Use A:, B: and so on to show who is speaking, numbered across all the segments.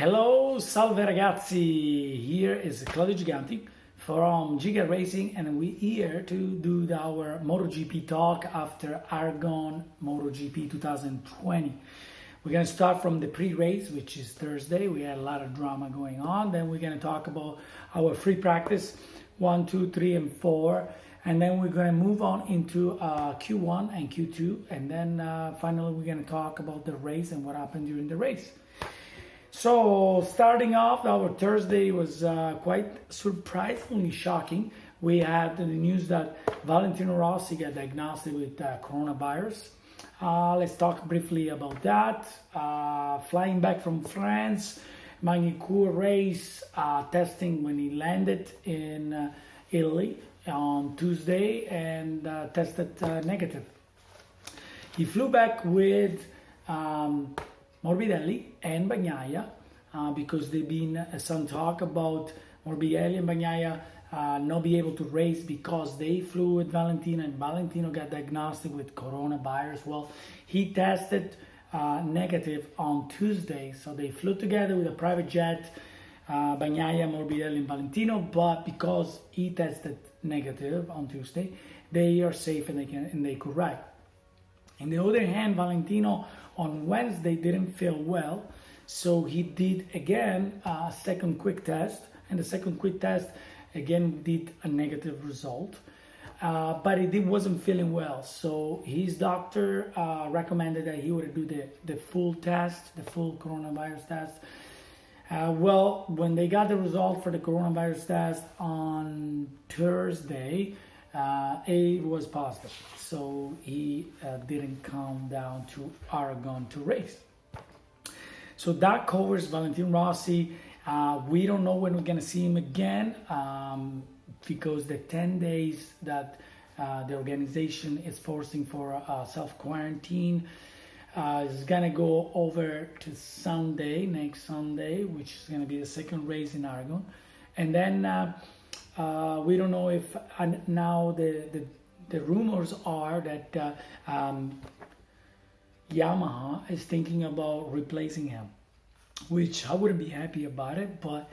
A: Hello, salve ragazzi! Here is Claudio Giganti from Giga Racing, and we're here to do our MotoGP talk after Aragon MotoGP 2020. We're going to start from the pre-race, which is Thursday. We had a lot of drama going on. Then we're going to talk about our free practice 1, 2, 3, and 4. And then we're going to move on into Q1 and Q2. And then finally, we're going to talk about the race and what happened during the race. So starting off, our Thursday was quite surprisingly shocking. We had the news that Valentino Rossi got diagnosed with coronavirus. Let's talk briefly about that. Flying back from France, Giga race testing when he landed in Italy on Tuesday and tested negative. He flew back with Morbidelli and Bagnaia because there's been some talk about Morbidelli and Bagnaia not be able to race because they flew with Valentino and Valentino got diagnosed with coronavirus. Well, he tested negative on Tuesday, so they flew together with a private jet, Bagnaia, Morbidelli and Valentino, but because he tested negative on Tuesday, they are safe and they could ride. On the other hand, Valentino on Wednesday didn't feel well, so he did again a second quick test, and the second quick test again did a negative result, but he wasn't feeling well, so his doctor recommended that he would do the full test, the full coronavirus test. Well, when they got the result for the coronavirus test on Thursday, it was positive, so he didn't come down to Aragon to race. So that covers Valentino Rossi. We don't know when we're going to see him again because the 10 days that the organization is forcing for self-quarantine is going to go over to Sunday, next Sunday, which is going to be the second race in Aragon. And then we don't know if now the rumors are that Yamaha is thinking about replacing him, which I wouldn't be happy about it, but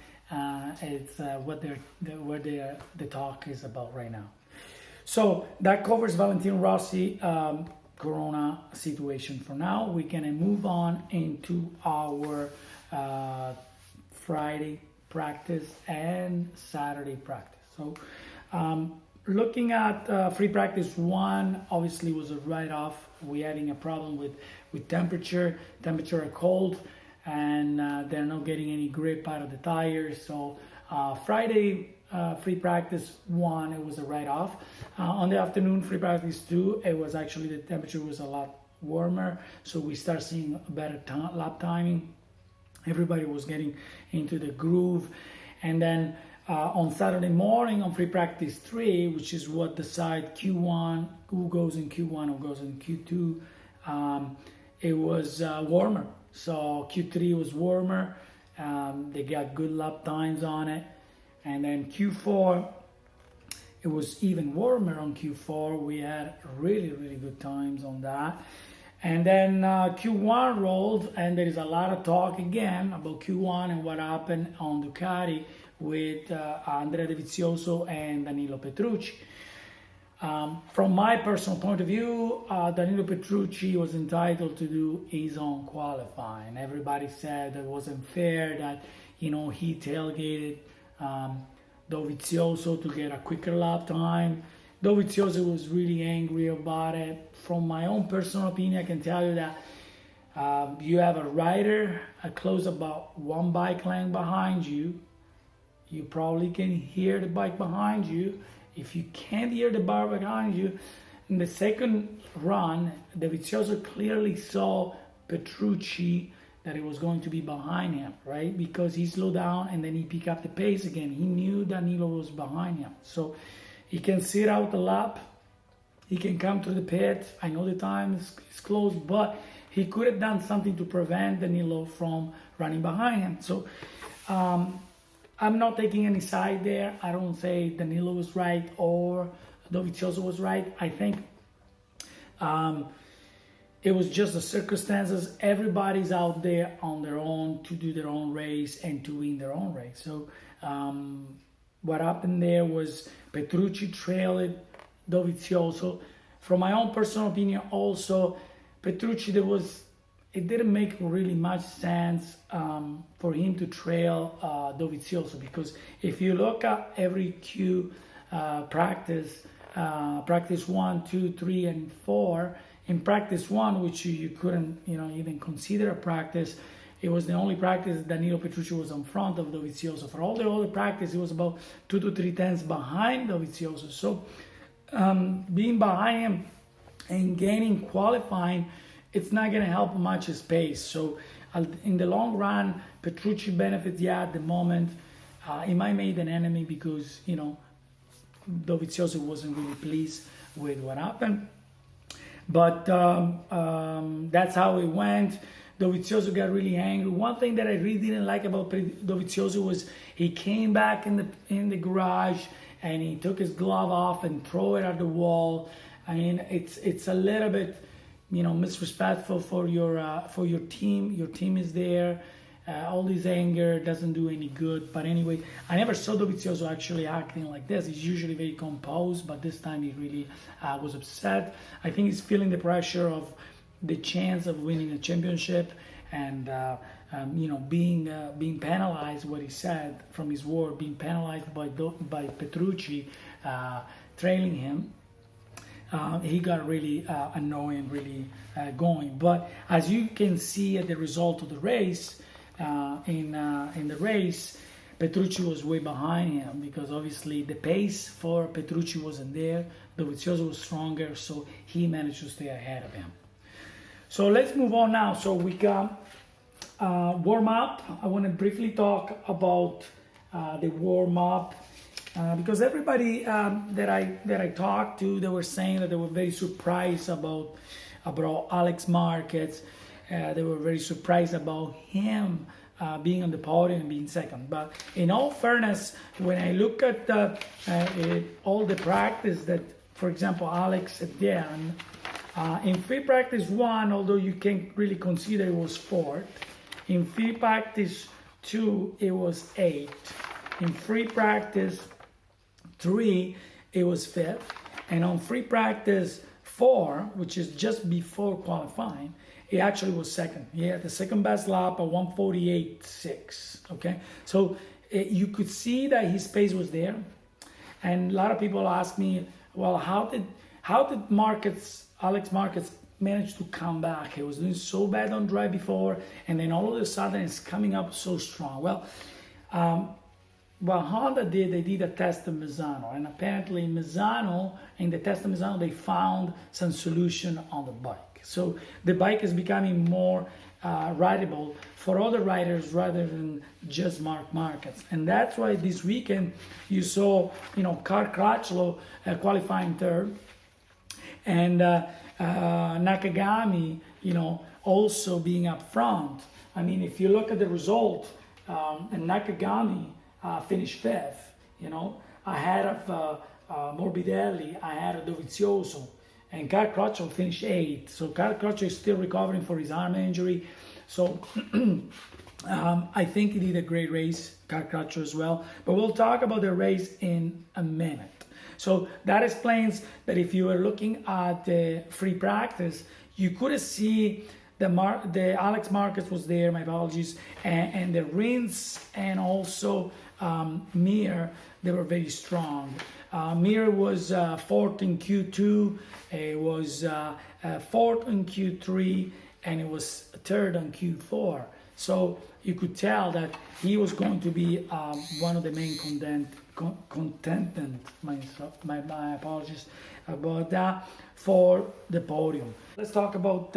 A: it's what the talk is about right now. So that covers Valentino Rossi Corona situation for now. We're gonna move on into our Friday practice and Saturday practice. So looking at free practice 1, obviously was a write-off. We're having a problem with temperature are cold, and they're not getting any grip out of the tires. So Friday free practice 1, it was a write-off. On the afternoon free practice 2, it was actually the temperature was a lot warmer, so we start seeing a better lap timing. Everybody was getting into the groove. And then on Saturday morning on free practice 3, which is what decide Q1, who goes in Q1, who goes in Q2, it was warmer. So Q3 was warmer. They got good lap times on it. And then Q4, it was even warmer on Q4. We had really, really good times on that. And then Q1 rolled, and there is a lot of talk again about Q1 and what happened on Ducati with Andrea Dovizioso and Danilo Petrucci. From my personal point of view, Danilo Petrucci was entitled to do his own qualifying. Everybody said that it wasn't fair that, he tailgated Dovizioso to get a quicker lap time. Dovizioso was really angry about it. From my own personal opinion, I can tell you that you have a rider close about 1 bike length behind you. You probably can hear the bike behind you. If you can't hear the bar behind you, in the second run, Dovizioso clearly saw Petrucci that it was going to be behind him, right? Because he slowed down and then he picked up the pace again. He knew Danilo was behind him. So he can sit out the lap. He can come to the pit. I know the time is close, but he could have done something to prevent Danilo from running behind him. So I'm not taking any side there. I don't say Danilo was right or Dovizioso was right. I think it was just the circumstances. Everybody's out there on their own to do their own race and to win their own race. So what happened there was Petrucci trailed Dovizioso. From my own personal opinion, also Petrucci, it didn't make really much sense for him to trail Dovizioso, because if you look at every Q practice 1, 2, 3, and 4. In practice 1, which you couldn't even consider a practice, it was the only practice that Danilo Petrucci was in front of Dovizioso. For all the other practice, it was about 2 to 3 tenths behind Dovizioso. So being behind him and gaining qualifying, it's not going to help much his pace. So in the long run, Petrucci benefits, at the moment. He might make an enemy because, Dovizioso wasn't really pleased with what happened. But that's how it went. Dovizioso got really angry. One thing that I really didn't like about Dovizioso was he came back in the garage and he took his glove off and threw it at the wall. I mean, it's a little bit, disrespectful for your team. Your team is there. All this anger doesn't do any good. But anyway, I never saw Dovizioso actually acting like this. He's usually very composed, but this time he really was upset. I think he's feeling the pressure of the chance of winning a championship and being penalized. What he said from his word, being penalized by Petrucci trailing him. He got really annoying, really going. But as you can see at the result of the race, in the race, Petrucci was way behind him because obviously the pace for Petrucci wasn't there. Dovizioso was stronger, so he managed to stay ahead of him. So let's move on now. So we got warm up. I want to briefly talk about the warm up because everybody that I talked to, they were saying that they were very surprised about Alex Marquez. They were very surprised about him being on the podium and being second. But in all fairness, when I look at all the practice that, for example, Alex did, in free practice 1, although you can't really consider it was 4th, in free practice 2, it was 8th. In free practice 3, it was 5th. And on free practice 4, which is just before qualifying, he actually was second. He had the second best lap at 1:48.6. Okay, so you could see that his pace was there, and a lot of people ask me, well, how did Alex Marquez manage to come back? He was doing so bad on dry before, and then all of a sudden it's coming up so strong. Well, Honda they did a test of Misano, and apparently in the test of Misano, they found some solution on the bike. So the bike is becoming more rideable for other riders rather than just Marc Marquez. And that's why this weekend you saw, Carl Crutchlow qualifying 3rd, and Nakagami, also being up front. I mean, if you look at the result, and Nakagami finished 5th, ahead of Morbidelli, ahead of Dovizioso. And Carl Crutchlow finished 8th. So Carl Crutchlow is still recovering for his arm injury. So I think he did a great race, Carl Crutchlow as well. But we'll talk about the race in a minute. So that explains that if you were looking at the free practice, you could see the Alex Marquez was there, my apologies, and the Rins and also Mir, they were very strong. Mir was 4th in Q2, it was 4th in Q3, and it was 3rd in Q4. So you could tell that he was going to be one of the main contenders, my apologies about that, for the podium. Let's talk about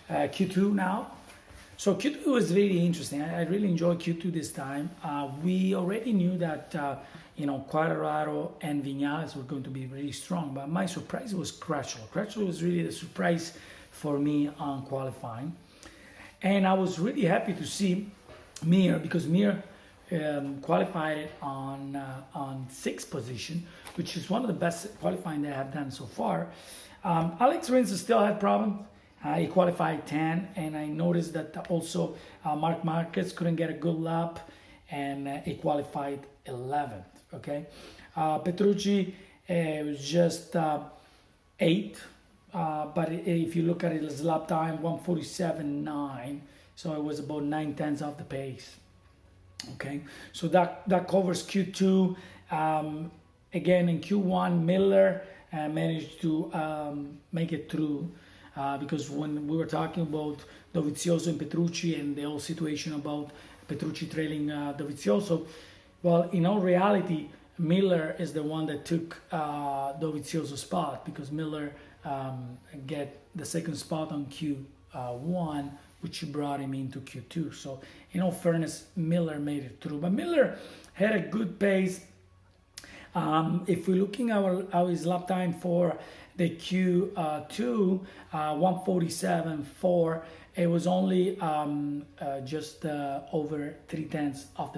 A: Q2 now. So Q2 was really interesting. I really enjoyed Q2 this time. We already knew that Quartararo and Vinales were going to be really strong, but my surprise was Crutchlow. Crutchlow was really the surprise for me on qualifying, and I was really happy to see Mir, because Mir qualified on 6th position, which is one of the best qualifying that I have done so far. Alex Rins still had problems. He qualified 10, and I noticed that also Mark Marquez couldn't get a good lap, and he qualified 11th. Okay, Petrucci was just 8th, but if you look at it, his lap time 1:47.9, so it was about 9/10 off the pace. Okay, so that covers Q2. Again, in Q1, Miller managed to make it through. Because when we were talking about Dovizioso and Petrucci and the whole situation about Petrucci trailing Dovizioso, well, in all reality, Miller is the one that took Dovizioso's spot, because Miller get the second spot on Q1, which brought him into Q2. So in all fairness, Miller made it through. But Miller had a good pace. If we're looking at his lap time for the Q2, 1:47.4, it was only just over 3/10 of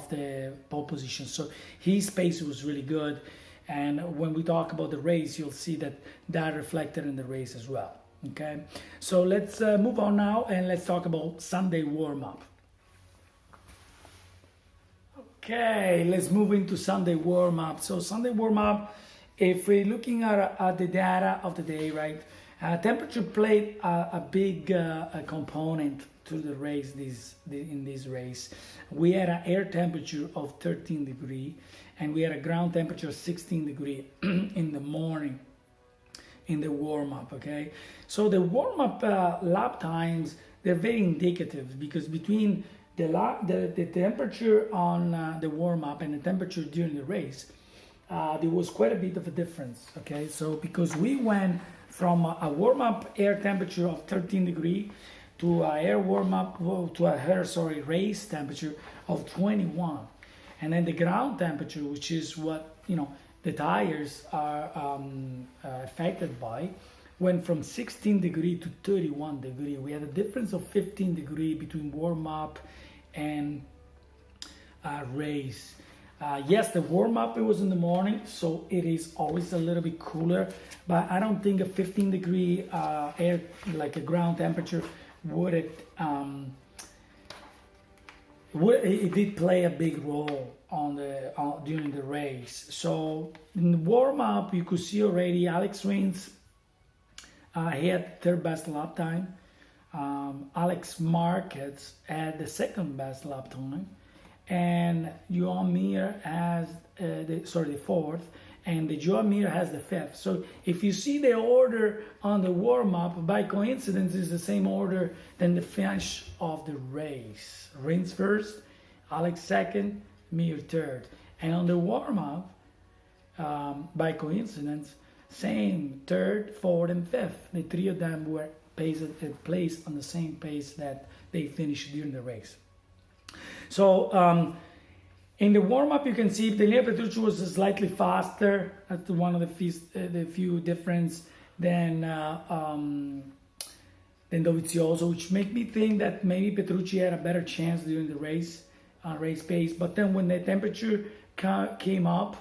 A: the pole position. So his pace was really good, and when we talk about the race, you'll see that reflected in the race as well. Okay, so let's move on now, and let's talk about Sunday warm-up. Okay, let's move into Sunday warm-up. So Sunday warm-up, if we're looking at the data of the day, right, temperature played a big component to the race. In this race, we had an air temperature of 13 degrees, and we had a ground temperature of 16 degrees in the morning in the warm-up. Okay, so the warm-up lap times, they're very indicative, because between the temperature on the warm-up and the temperature during the race, there was quite a bit of a difference. Okay, so because we went from a warm-up air temperature of 13 degrees to a race temperature of 21, and then the ground temperature, which is what the tires are affected by, went from 16 degrees to 31 degrees. We had a difference of 15 degrees between warm-up and race. Yes, the warm-up, it was in the morning, so it is always a little bit cooler, but I don't think a 15 degree air, like a ground temperature, it did play a big role during the race. So in the warm-up, you could see already Alex Rins, he had third best lap time. Alex Marquez had the second best lap time, and Joan Mir has the fourth, and the Joan Mir has the fifth. So if you see the order on the warm-up, by coincidence, is the same order than the finish of the race. Rins first, Alex second, Mir third. And on the warm-up, by coincidence, same third, fourth, and fifth. The three of them were placed on the same pace that they finished during the race. So in the warm-up, you can see Daniele Petrucci was slightly faster. That's one of the few difference than Dovizioso, which make me think that maybe Petrucci had a better chance during the race pace. But then when the temperature came up,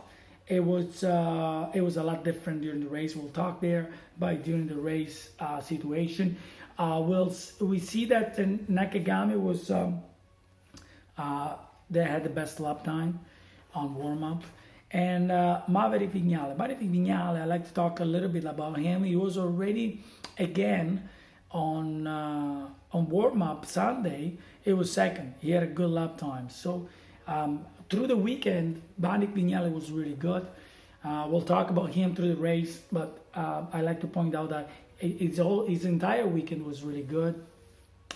A: it was a lot different during the race. We'll talk there during the race situation. We see that Nakagami was they had the best lap time on warm-up, and Maverick Vignale. I like to talk a little bit about him. He was already again on warm-up Sunday. It was second. He had a good lap time. So through the weekend, Maverick Vignale was really good. We'll talk about him through the race, but I like to point out that his entire weekend was really good.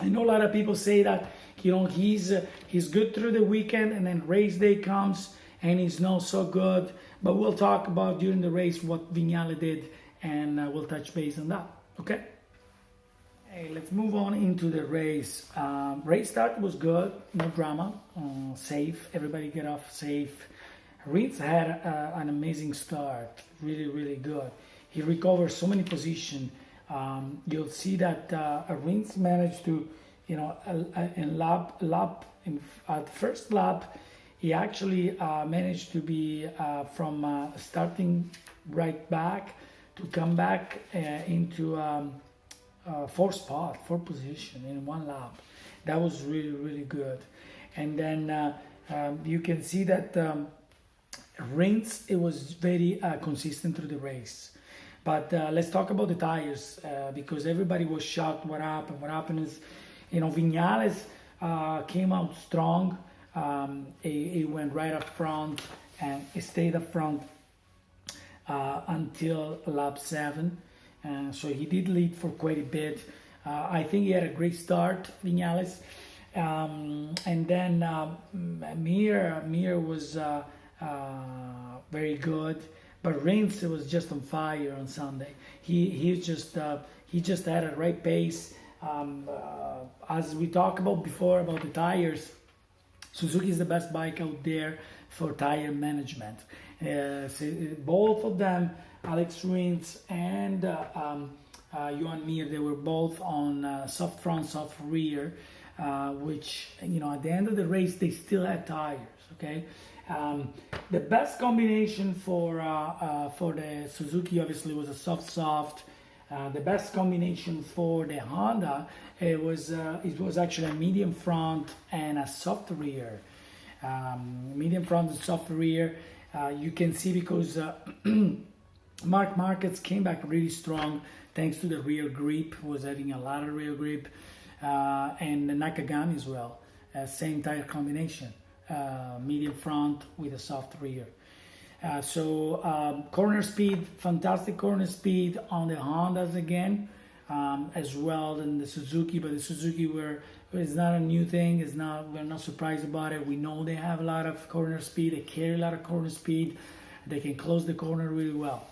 A: I know a lot of people say that he's good through the weekend, and then race day comes and he's not so good. But we'll talk about during the race what Vignale did, and we'll touch base on that. Okay. Hey, let's move on into the race. Race start was good, no drama, safe. Everybody get off safe. Rins had an amazing start, really, really good. He recovered so many positions. You'll see that Rins managed to, at first lap, he actually managed to be from starting right back to come back into fourth position in one lap. That was really, really good. And then you can see that Rins, it was very consistent through the race. But let's talk about the tires because everybody was shocked what happened. What happened is, Viñales came out strong. He went right up front and he stayed up front until lap 7. So he did lead for quite a bit. I think he had a great start, Viñales. And then Mir was very good, but Rins was just on fire on Sunday. He just had a right pace. As we talked about before about the tires, Suzuki is the best bike out there for tire management. So both of them, Alex Rins and Johan Mir, they were both on soft front, soft rear, which, at the end of the race, they still had tires, okay? The best combination for the Suzuki obviously was a soft. The best combination for the Honda, it was actually a medium front and a soft rear. Medium front and soft rear. You can see because Marc Marquez came back really strong thanks to the rear grip, was having a lot of rear grip, and the Nakagami as well. Same tire combination, medium front with a soft rear. So corner speed, fantastic corner speed on the Hondas again, as well than the Suzuki. But the Suzuki it's not a new thing. We're not surprised about it. We know they have a lot of corner speed. They carry a lot of corner speed. They can close the corner really well.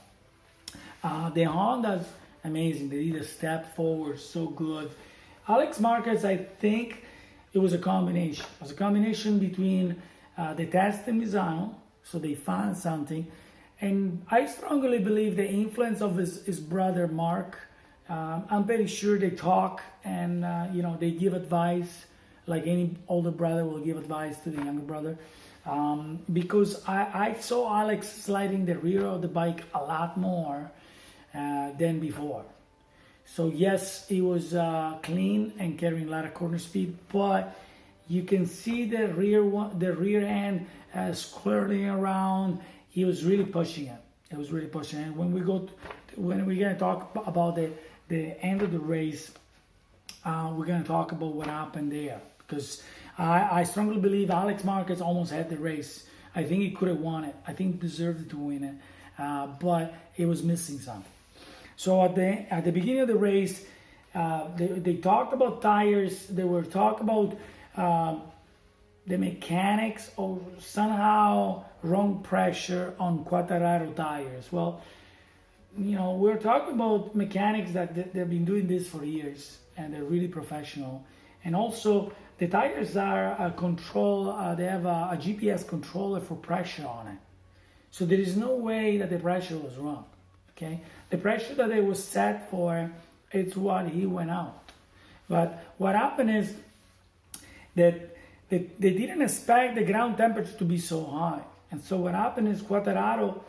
A: The Hondas, amazing. They did a step forward, so good. Alex Marquez, I think it was a combination. It was a combination between the test in Misano, so they found something, and I strongly believe the influence of his brother Mark. I'm pretty sure they talk and they give advice like any older brother will give advice to the younger brother. Because I saw Alex sliding the rear of the bike a lot more than before. So yes, he was clean and carrying a lot of corner speed, but you can see the rear end squirting around. He was really pushing it. It was really pushing it. When we're gonna talk about the end of the race, we're gonna talk about what happened there, because I strongly believe Alex Marquez almost had the race. I think he could have won it. I think he deserved to win it, but he was missing something. So at the beginning of the race, they talked about tires. They were talking about the mechanics or somehow wrong pressure on Quartararo tires. Well, we're talking about mechanics that they've been doing this for years and they're really professional. And also the tires are they have a GPS controller for pressure on it. So there is no way that the pressure was wrong. Okay, the pressure that it was set for, it's what he went out. But what happened is that they didn't expect the ground temperature to be so high. And so what happened is Quartararo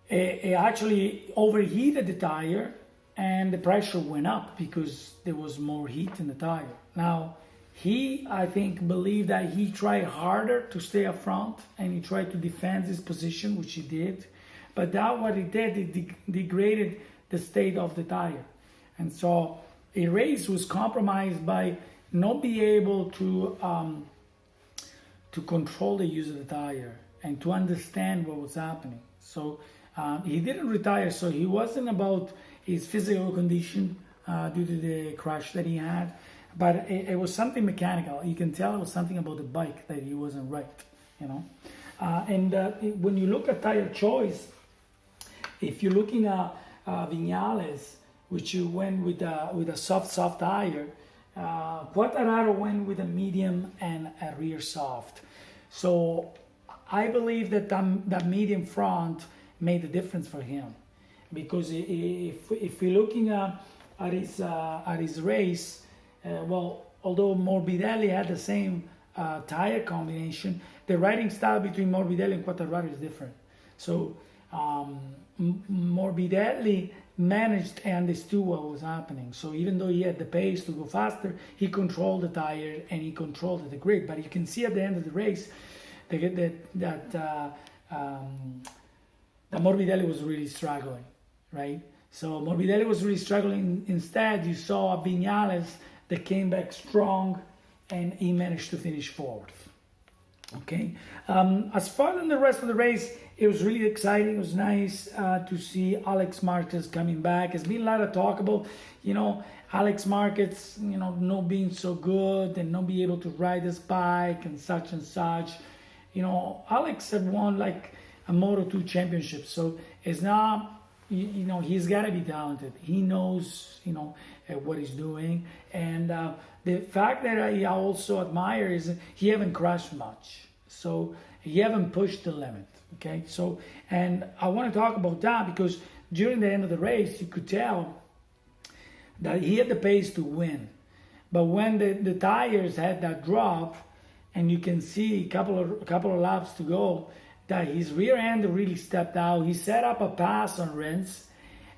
A: it actually overheated the tire and the pressure went up because there was more heat in the tire. Now, I think, believed that he tried harder to stay up front and he tried to defend his position, which he did. But that what it did, it degraded the state of the tire. And so a race was compromised by not being able to control the use of the tire and to understand what was happening. So he didn't retire, so he wasn't about his physical condition due to the crash that he had, but it was something mechanical. You can tell it was something about the bike that he wasn't right, And when you look at tire choice, if you're looking at Viñales, which you went with a soft tire, Quartararo went with a medium and a rear soft. So I believe that medium front made a difference for him, because if we're looking at his race, although Morbidelli had the same tire combination, the riding style between Morbidelli and Quartararo is different. So Morbidelli managed and understood what was happening. So even though he had the pace to go faster, he controlled the tire and he controlled the grip. But you can see at the end of the race that Morbidelli was really struggling, right? So Morbidelli was really struggling. Instead, you saw Viñales that came back strong and he managed to finish fourth. Okay, as far as the rest of the race, it was really exciting. It was nice to see Alex Marquez coming back. There's been a lot of talk about, Alex Marquez, not being so good and not be able to ride his bike and such and such. Alex had won like a Moto2 championship, so it's not, he's got to be talented. He knows, what he's doing, and the fact that I also admire is he haven't crashed much, so he haven't pushed the limit. Okay, so, and I want to talk about that because during the end of the race, you could tell that he had the pace to win, but when the tires had that drop, and you can see a couple of laps to go, that his rear end really stepped out. He set up a pass on Rins.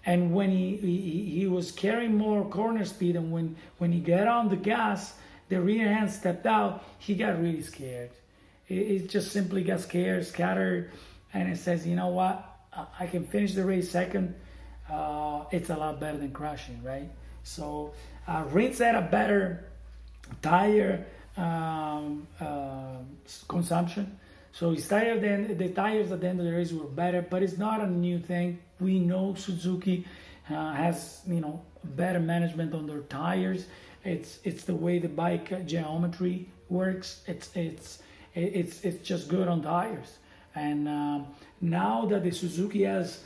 A: And when he was carrying more corner speed, and when he got on the gas, the rear end stepped out, he got really scared. It just simply got scared, scattered, and it says, you know what, I can finish the race second. It's a lot better than crashing, right? So Rins had a better tire consumption. So his the tires at the end of the race were better, but it's not a new thing. We know Suzuki has better management on their tires. It's the way the bike geometry works. It's just good on tires. And now that the Suzuki has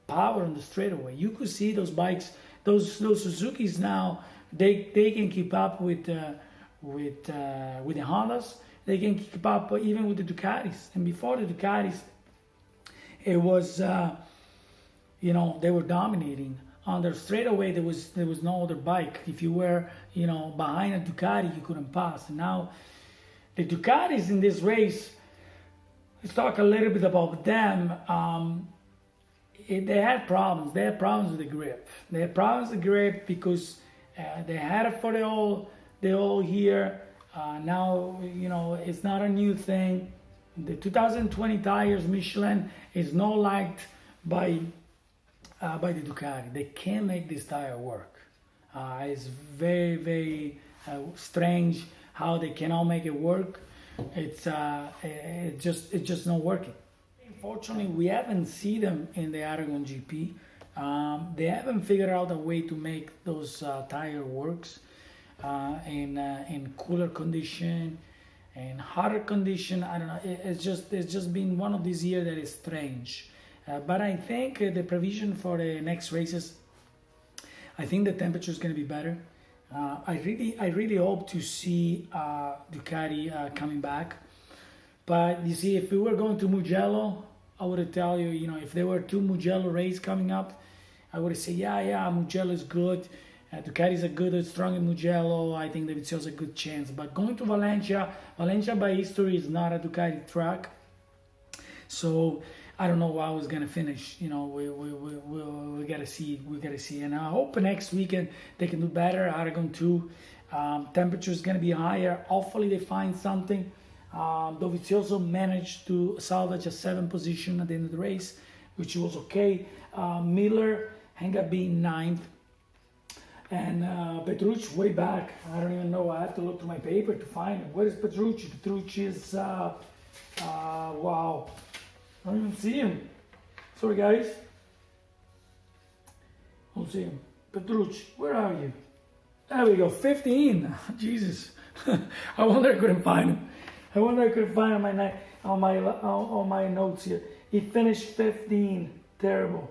A: power on the straightaway, you could see those bikes, those Suzukis now they can keep up with the Hondas. They can keep up even with the Ducatis. And before the Ducatis, it was, they were dominating. On their straightaway, there was no other bike. If you were, behind a Ducati, you couldn't pass. And now, the Ducatis in this race, let's talk a little bit about them. They had problems. They had problems with the grip. They had problems with the grip because they had it for the whole year. Now, it's not a new thing. The 2020 tires, Michelin, is not liked by the Ducati. They can't make this tire work. It's very, very strange how they cannot make it work. It's just not working. Unfortunately, we haven't seen them in the Aragon GP. They haven't figured out a way to make those tire works. In cooler condition and hotter condition. I don't know, it's just been one of these years that is strange, but I think the provision for the next races, I think the temperature is going to be better. I really hope to see Ducati coming back, but you see, if we were going to Mugello, I would tell you, if there were two Mugello races coming up, I would say yeah, Mugello is good. Ducati is a good, strong in Mugello. I think David Seals a good chance. But going to Valencia by history is not a Ducati track. So I don't know how it's gonna finish. We gotta see. We gotta see. And I hope next weekend they can do better. Aragon 2, temperature is gonna be higher. Hopefully they find something. Dovizioso managed to salvage a 7th position at the end of the race, which was okay. Miller ended up being 9th. And Petrucci way back. I don't even know. I have to look to my paper to find him. Where is Petrucci? Petrucci is wow. I don't even see him. Sorry guys. I don't see him. Petrucci, where are you? There we go. 15. Jesus. I wonder I couldn't find him. I wonder I could find him on my notes here. He finished 15. Terrible.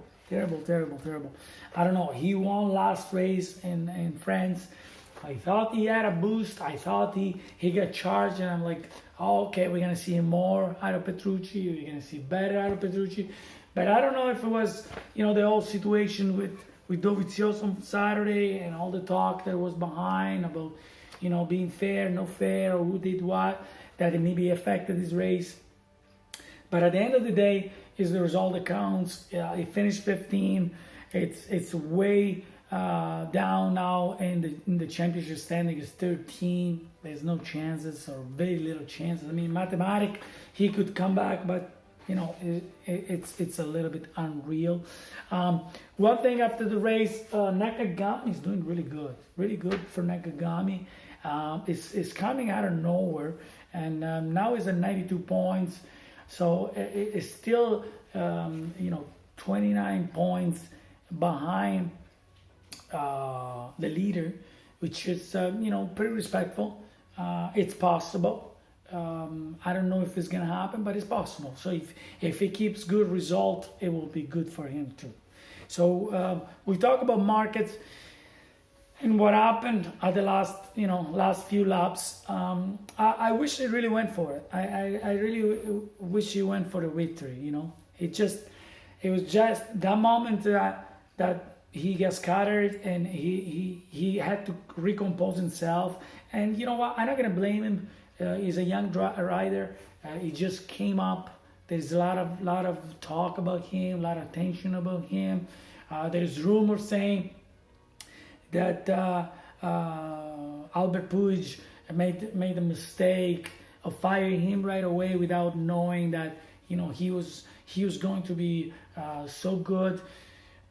A: I don't know. He won last race in France. I thought he had a boost. I thought he got charged, and I'm like, oh, okay, we're gonna see more out of Petrucci. We're gonna see better out of Petrucci. But I don't know if it was, the whole situation with Dovizioso on Saturday and all the talk that was behind about, being fair, no fair, or who did what, that it maybe affected his race. But at the end of the day, is the result that counts. He finished 15, It's way down now, and in the championship standing is 13. There's no chances or very little chances. I mean, mathematic, he could come back, but it's a little bit unreal. One thing after the race, Nakagami is doing really good for Nakagami. It's coming out of nowhere, and now he's at 92 points, so it's still 29 points behind the leader, which is pretty respectful. It's possible. I don't know if it's gonna happen, but it's possible. So if he keeps good result, it will be good for him too. So we talk about markets and what happened at the last few laps. I wish he really went for it. I really wish he went for the victory. It was just that moment that he gets scattered, and he had to recompose himself. And you know what? I'm not gonna blame him. He's a young rider. He just came up. There's a lot of talk about him, a lot of attention about him. There's rumors saying that Albert Puig made a mistake of firing him right away without knowing that he was going to be so good.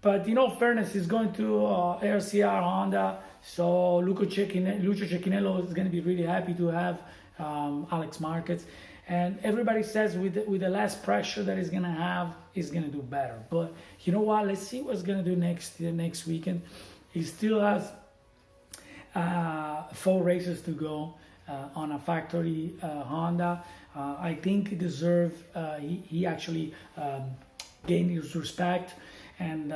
A: But fairness is going to RCR Honda, so Lucio Cecchinello is going to be really happy to have Alex Marquez, and everybody says with the less pressure that he's gonna have, he's gonna do better. But you know what? Let's see what's gonna do next weekend. He still has 4 races to go on a factory Honda. I think he deserves. He actually gained his respect, and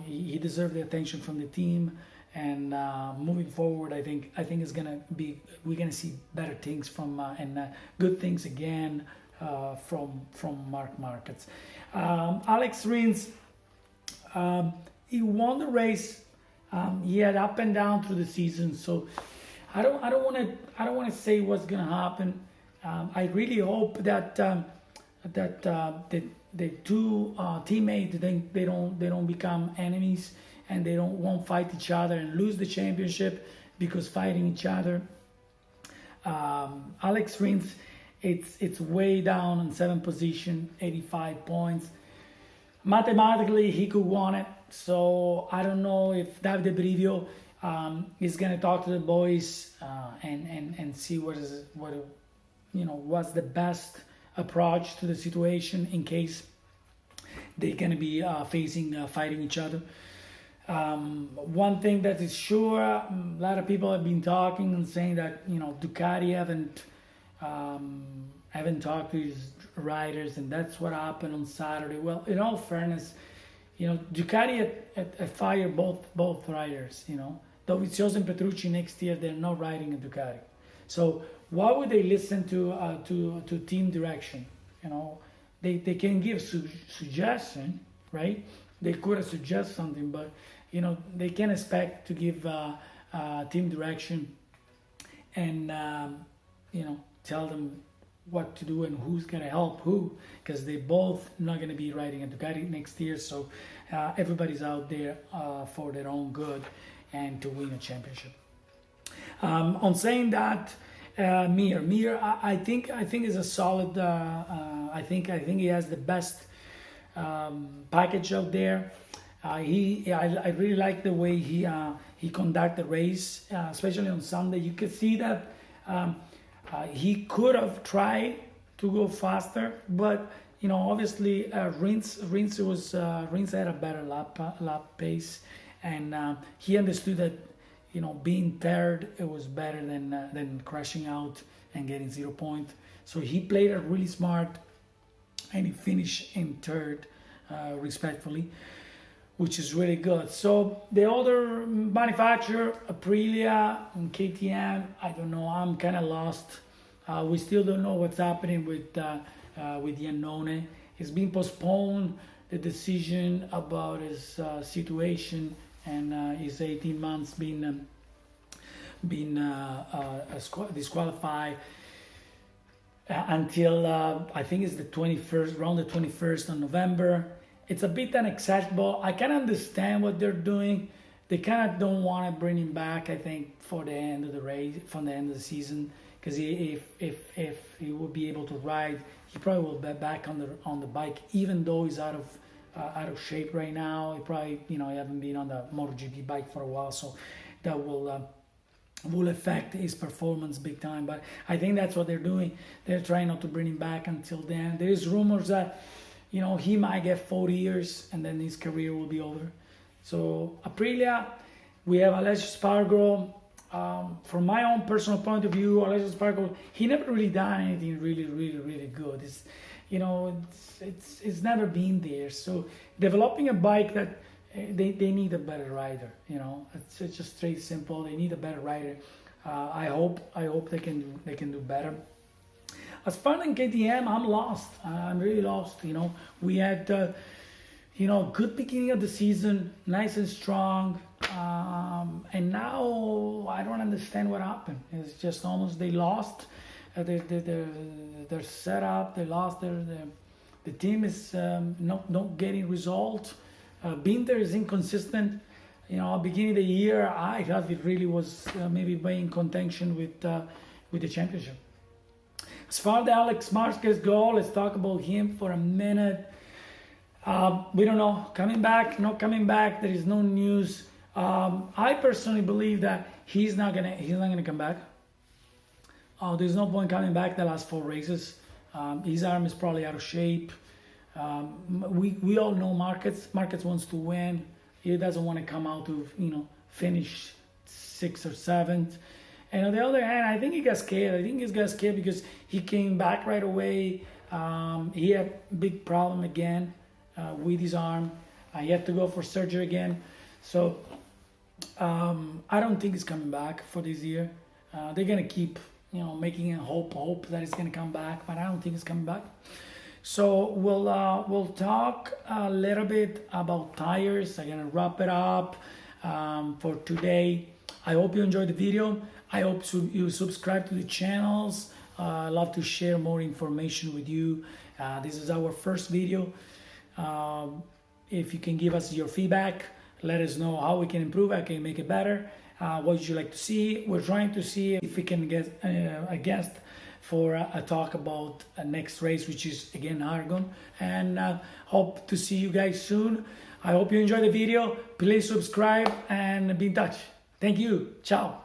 A: he deserves the attention from the team. And moving forward, I think it's we're gonna see better things from and good things again from Marc Marquez. Alex Rins, he won the race. He had up and down through the season, so I don't want to say what's gonna happen. I really hope that the two teammates they don't become enemies, and they won't fight each other and lose the championship because fighting each other. Alex Rins, it's way down in 7th position, 85 points. Mathematically, he could won it. So I don't know if Davide Brivio is gonna talk to the boys and see what's the best approach to the situation in case they're gonna be fighting each other. One thing that is sure, a lot of people have been talking and saying that Ducati haven't talked to his riders, and that's what happened on Saturday. Well, in all fairness, Ducati had fired both riders. Dovizioso and Petrucci next year, they're not riding a Ducati. So why would they listen to team direction? They can give suggestion, right? They could have suggested something, but they can expect to give team direction and tell them what to do and who's gonna help who, because they both not gonna be riding a Ducati next year. So everybody's out there for their own good and to win a championship. On saying that, Mir, I think is a solid. I think he has the best package out there. I really like the way he conducted the race, especially on Sunday. You could see that he could have tried to go faster, but obviously Rins had a better lap pace, and he understood that being third, it was better than crashing out and getting 0 point. So he played it really smart, and he finished in third, respectfully, which is really good. So the other manufacturer, Aprilia and KTM, I don't know. I'm kind of lost. We still don't know what's happening with Iannone. It's been postponed, the decision about his situation, and his 18 months been disqualified until I think it's the 21st, around the 21st of November. it's a bit unacceptable. I can understand what they're doing. They kind of don't want to bring him back, I think, for the end of the race, from the end of the season, because if he will be able to ride, he probably will be back on the bike, even though he's out of shape right now. He probably, he haven't been on the MotoGP bike for a while, so that will affect his performance big time. But I think that's what they're doing. They're trying not to bring him back until then. There is rumors that he might get 40 years and then his career will be over. So Aprilia, we have Alessio Spargo. From my own personal point of view, Alessio Spargo, he never really done anything really good. It's never been there. So developing a bike that they need a better rider. It's just straight simple. They need a better rider. I hope they can do better. As far as KTM, I'm lost. I'm really lost. We had good beginning of the season, nice and strong, and now I don't understand what happened. It's just almost they lost their setup. They lost the team is not getting results. Binder is inconsistent. Beginning of the year, I thought it really was maybe in contention with the championship. As far as Alex Marquez go, let's talk about him for a minute. We don't know, coming back, not coming back. There is no news. I personally believe that he's not gonna come back. There's no point coming back the last 4 races. His arm is probably out of shape. We all know Marquez wants to win. He doesn't want to come out to finish 6th or 7th. And on the other hand, I think he got scared. I think he got scared because he came back right away. He had a big problem again with his arm. He had to go for surgery again. So I don't think he's coming back for this year. They're gonna keep making a hope that it's gonna come back, but I don't think it's coming back. So we'll talk a little bit about tires. I'm gonna wrap it up for today. I hope you enjoyed the video. I hope you subscribe to the channels. I love to share more information with you. This is our first video. If you can give us your feedback, let us know how we can improve, how can make it better. What would you like to see? We're trying to see if we can get a guest for a talk about a next race, which is again Aragon. And hope to see you guys soon. I hope you enjoyed the video. Please subscribe and be in touch. Thank you. Ciao.